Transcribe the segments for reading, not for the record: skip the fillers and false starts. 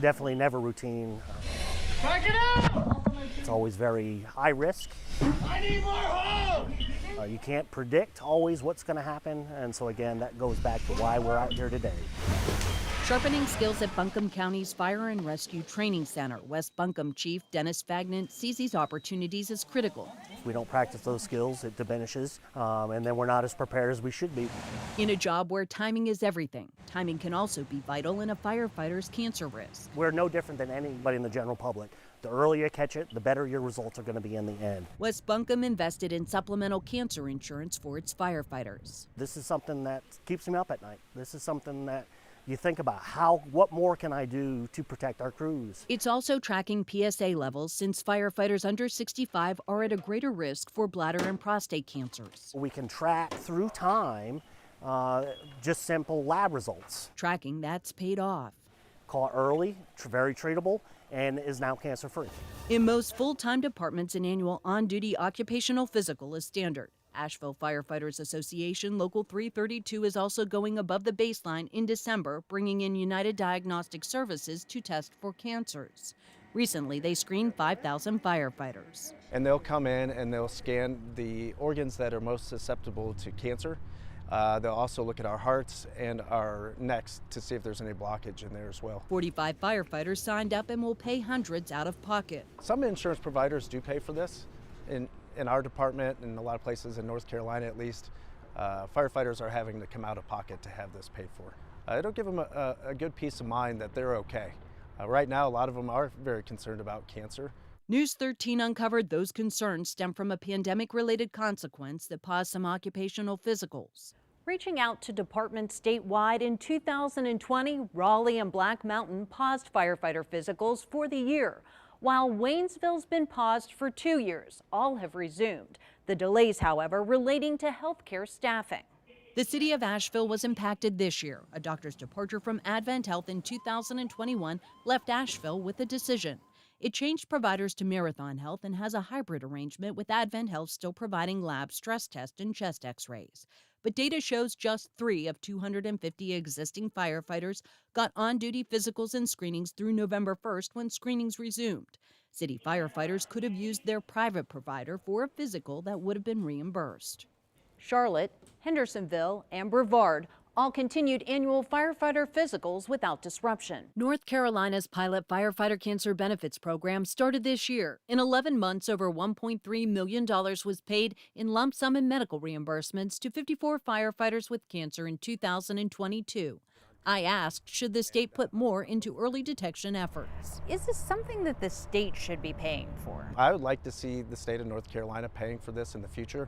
definitely never routine. Back it up! It's always very high risk. I need more hose! You can't predict always what's going to happen, and so again, that goes back to why we're out here today. Sharpening skills at Buncombe County's Fire and Rescue Training Center, West Buncombe Chief Dennis Fagnant sees these opportunities as critical. If we don't practice those skills, it diminishes, and then we're not as prepared as we should be. In a job where timing is everything, timing can also be vital in a firefighter's cancer risk. We're no different than anybody in the general public. The earlier you catch it, the better your results are going to be in the end. West Buncombe invested in supplemental cancer insurance for its firefighters. This is something that keeps me up at night. This is something that you think about what more can I do to protect our crews? It's also tracking PSA levels since firefighters under 65 are at a greater risk for bladder and prostate cancers. We can track through time just simple lab results. Tracking that's paid off. Caught early, very treatable, and is now cancer-free. In most full-time departments, an annual on-duty occupational physical is standard. Asheville Firefighters Association Local 332 is also going above the baseline in December, bringing in United Diagnostic Services to test for cancers. Recently, they screened 5,000 firefighters. And they'll come in and they'll scan the organs that are most susceptible to cancer. They'll also look at our hearts and our necks to see if there's any blockage in there as well. 45 firefighters signed up and will pay hundreds out of pocket. Some insurance providers do pay for this. In our department, and a lot of places in North Carolina at least, firefighters are having to come out of pocket to have this paid for. It'll give them a good peace of mind that they're okay. Right now, a lot of them are very concerned about cancer. News 13 uncovered those concerns stem from a pandemic-related consequence that paused some occupational physicals. Reaching out to departments statewide in 2020, Raleigh and Black Mountain paused firefighter physicals for the year. While Waynesville's been paused for 2 years, all have resumed. The delays, however, relating to healthcare staffing. The city of Asheville was impacted this year. A doctor's departure from Advent Health in 2021 left Asheville with a decision. It changed providers to Marathon Health and has a hybrid arrangement with Advent Health still providing lab stress tests and chest x-rays. But data shows just 3 of 250 existing firefighters got on-duty physicals and screenings through November 1st when screenings resumed. City firefighters could have used their private provider for a physical that would have been reimbursed. Charlotte, Hendersonville, and Brevard all continued annual firefighter physicals without disruption. North Carolina's pilot firefighter cancer benefits program started this year. In 11 months, over $1.3 million was paid in lump sum and medical reimbursements to 54 firefighters with cancer in 2022. I asked, should the state put more into early detection efforts? Is this something that the state should be paying for? I would like to see the state of North Carolina paying for this in the future.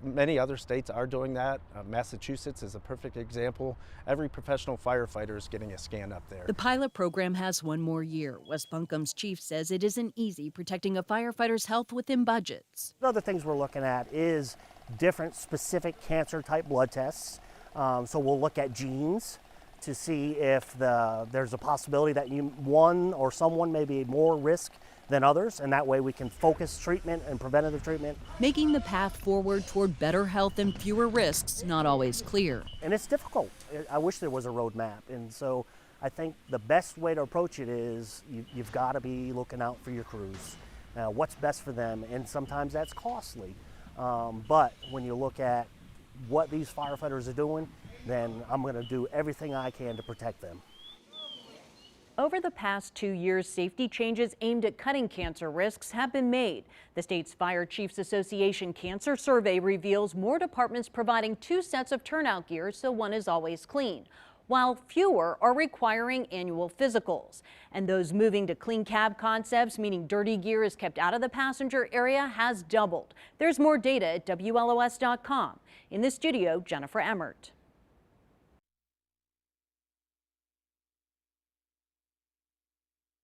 Many other states are doing that. Massachusetts is a perfect example. Every professional firefighter is getting a scan up there. The pilot program has one more year. West Buncombe's chief says it isn't easy protecting a firefighter's health within budgets. Other things we're looking at is different specific cancer type blood tests. So we'll look at genes to see if there's a possibility that one or someone may be more risk than others, and that way we can focus treatment and preventative treatment. Making the path forward toward better health and fewer risks not always clear. And it's difficult. I wish there was a roadmap, and so I think the best way to approach it is you've got to be looking out for your crews. What's best for them, and sometimes that's costly. But when you look at what these firefighters are doing, then I'm going to do everything I can to protect them. Over the past 2 years, safety changes aimed at cutting cancer risks have been made. The state's Fire Chiefs Association Cancer Survey reveals more departments providing 2 sets of turnout gear so one is always clean, while fewer are requiring annual physicals. And those moving to clean cab concepts, meaning dirty gear is kept out of the passenger area, has doubled. There's more data at WLOS.com. In the studio, Jennifer Emmert.